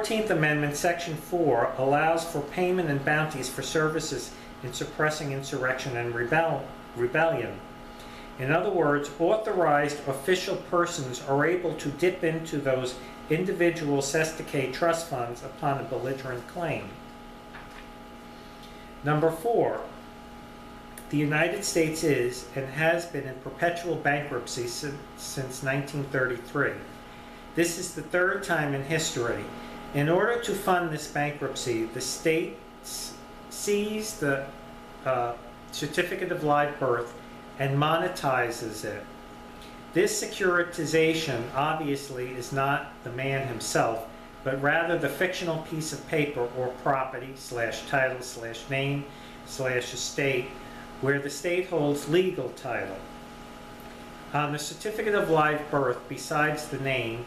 14th Amendment, Section 4, allows for payment and bounties for services in suppressing insurrection and rebellion. In other words, authorized official persons are able to dip into those individual cestui trust funds upon a belligerent claim. Number 4, the United States is and has been in perpetual bankruptcy since 1933. This is the third time in history. In order to fund this bankruptcy, the state seized the certificate of live birth and monetizes it. This securitization obviously is not the man himself, but rather the fictional piece of paper or property / title / name / estate where the state holds legal title. On the certificate of live birth, besides the name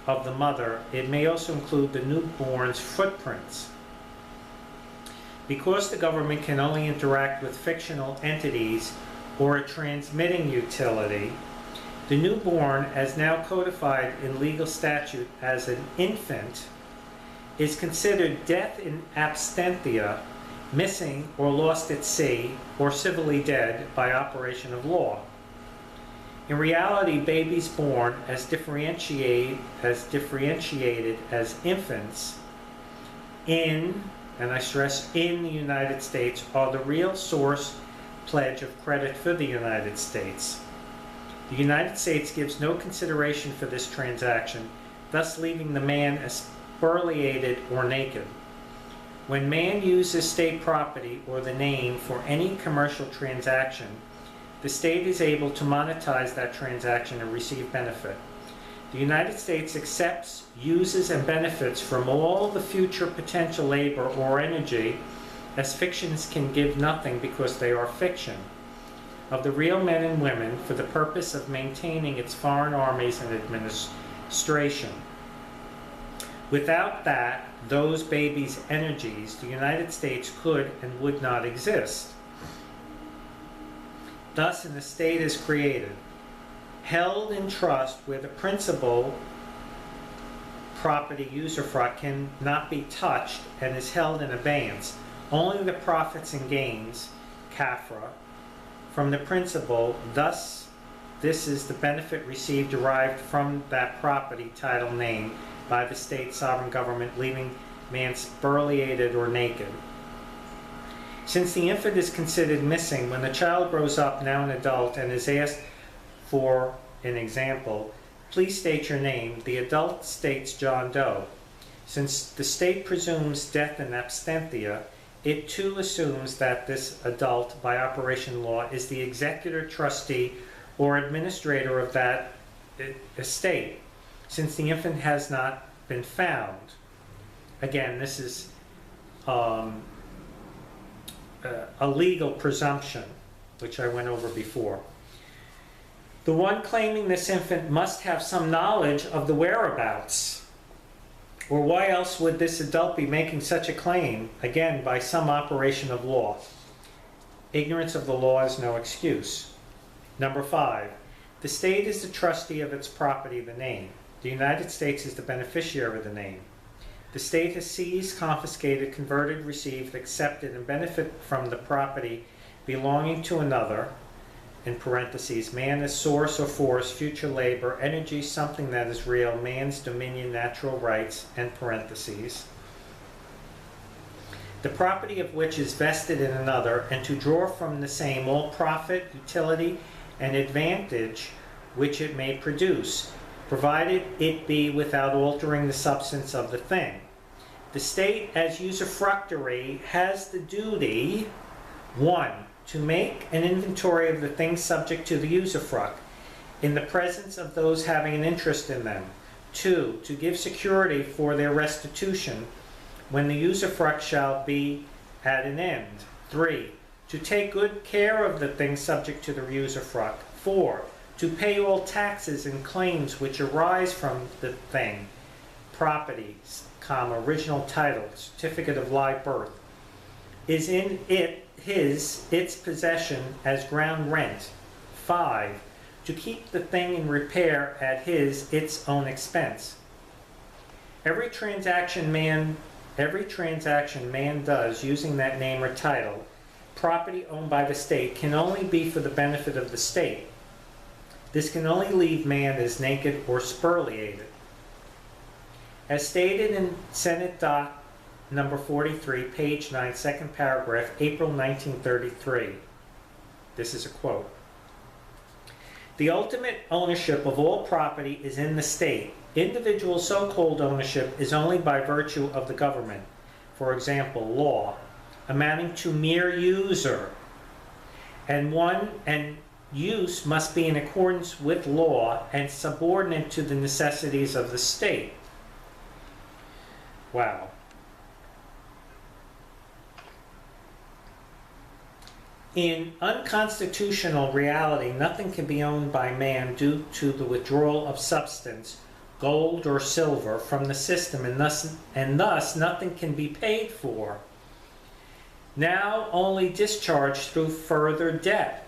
of the mother, it may also include the newborn's footprints. Because the government can only interact with fictional entities or a transmitting utility, the newborn, as now codified in legal statute as an infant, is considered death in absentia, missing or lost at sea, or civilly dead by operation of law. In reality, babies born as differentiated as infants in, and I stress in, the United States are the real source pledge of credit for the United States. The United States gives no consideration for this transaction, thus leaving the man spoliated or naked. When man uses state property or the name for any commercial transaction, the state is able to monetize that transaction and receive benefit. The United States accepts, uses, and benefits from all the future potential labor or energy, as fictions can give nothing because they are fiction, of the real men and women for the purpose of maintaining its foreign armies and administration. Without that, those babies' energies, the United States could and would not exist. Thus, an estate is created, held in trust where the principal property usufruct cannot be touched and is held in abeyance. Only the profits and gains, CAFRA, from the principal, thus this is the benefit received derived from that property, title, name by the state sovereign government, leaving man spoliated or naked. Since the infant is considered missing, when the child grows up, now an adult, and is asked for an example, please state your name, the adult states John Doe. Since the state presumes death in absentia, it too assumes that this adult, by operation law, is the executor, trustee, or administrator of that estate, since the infant has not been found. Again, this is a legal presumption, which I went over before. The one claiming this infant must have some knowledge of the whereabouts, or why else would this adult be making such a claim? Again, by some operation of law. Ignorance of the law is no excuse. Number 5, the state is the trustee of its property, the name. The United States is the beneficiary of the name. The state has seized, confiscated, converted, received, accepted, and benefit from the property belonging to another, in parentheses, man as source or force, future labor, energy, something that is real, man's dominion, natural rights, and parentheses. The property of which is vested in another, and to draw from the same all profit, utility, and advantage which it may produce, provided it be without altering the substance of the thing. The state, as usufructuary, has the duty, 1, to make an inventory of the things subject to the usufruct in the presence of those having an interest in them. 2, to give security for their restitution when the usufruct shall be at an end. 3, to take good care of the things subject to the usufruct. 4, to pay all taxes and claims which arise from the thing, property, original title, certificate of live birth, is in its possession as ground rent. 5, to keep the thing in repair at its own expense. Every transaction man does using that name or title, property owned by the state, can only be for the benefit of the state. This can only leave man as naked or spoliated. As stated in Senate Doc number 43, page 9, second paragraph, April 1933. This is a quote. The ultimate ownership of all property is in the state. Individual so-called ownership is only by virtue of the government. For example, law, amounting to mere user, and use must be in accordance with law and subordinate to the necessities of the state. Wow. In unconstitutional reality, nothing can be owned by man due to the withdrawal of substance, gold or silver, from the system, and thus nothing can be paid for. Now only discharged through further debt.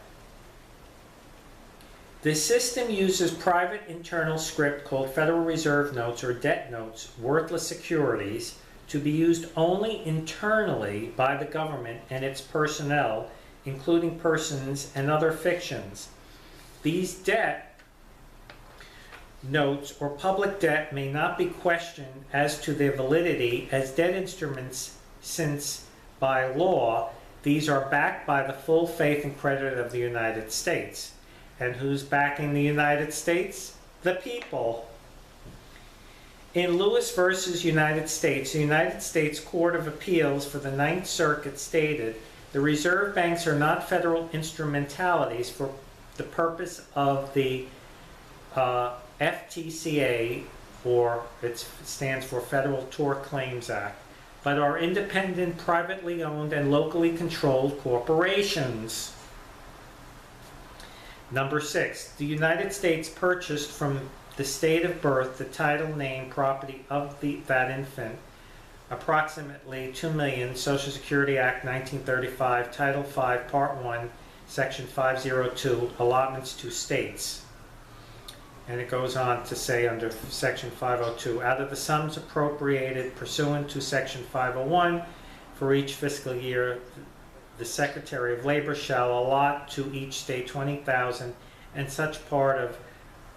The system uses private internal script called Federal Reserve notes or debt notes, worthless securities, to be used only internally by the government and its personnel, including persons and other fictions. These debt notes or public debt may not be questioned as to their validity as debt instruments, since by law these are backed by the full faith and credit of the United States. And who's backing the United States? The people. In Lewis versus United States, the United States Court of Appeals for the Ninth Circuit stated, the reserve banks are not federal instrumentalities for the purpose of the FTCA, or it stands for Federal Tort Claims Act, but are independent, privately owned, and locally controlled corporations. Number 6, the United States purchased from the state of birth the title, name, property of that infant, approximately 2 million, Social Security Act 1935, Title 5, Part 1, Section 502, allotments to states. And it goes on to say under Section 502, out of the sums appropriated pursuant to Section 501 for each fiscal year, the Secretary of Labor shall allot to each state 20,000 and such part of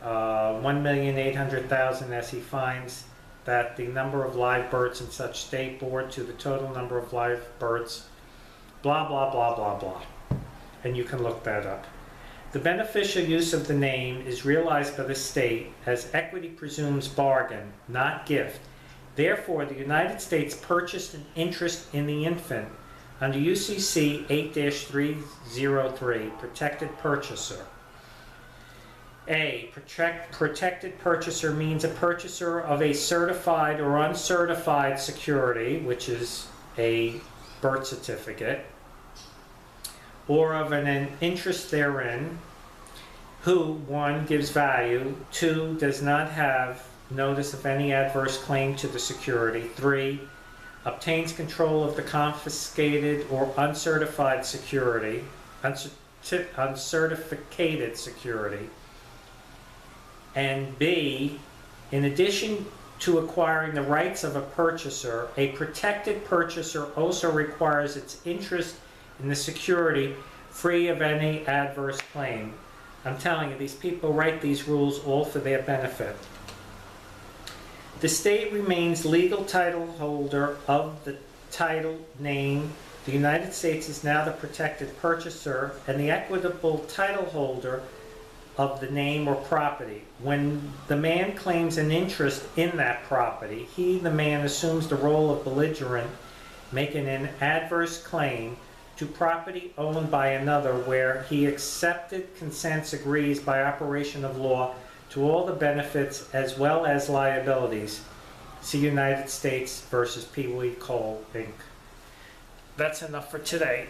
1,800,000 as he finds that the number of live births in such state bore to the total number of live births, blah, blah, blah, blah, blah. And you can look that up. The beneficial use of the name is realized by the state as equity presumes bargain, not gift. Therefore, the United States purchased an interest in the infant under UCC 8-303, protected purchaser. A. Protected purchaser means a purchaser of a certified or uncertified security, which is a birth certificate, or of an interest therein, who, 1, gives value, 2, does not have notice of any adverse claim to the security, 3, obtains control of the confiscated or uncertified security, uncertificated security, and B, in addition to acquiring the rights of a purchaser, a protected purchaser also requires its interest in the security free of any adverse claim. I'm telling you, these people write these rules all for their benefit. The state remains legal title holder of the title name. The United States is now the protected purchaser and the equitable title holder of the name or property. When the man claims an interest in that property, he, the man, assumes the role of belligerent, making an adverse claim to property owned by another where he accepted, consents, agrees by operation of law to all the benefits as well as liabilities. See United States versus Pee Wee Coal, Inc. That's enough for today.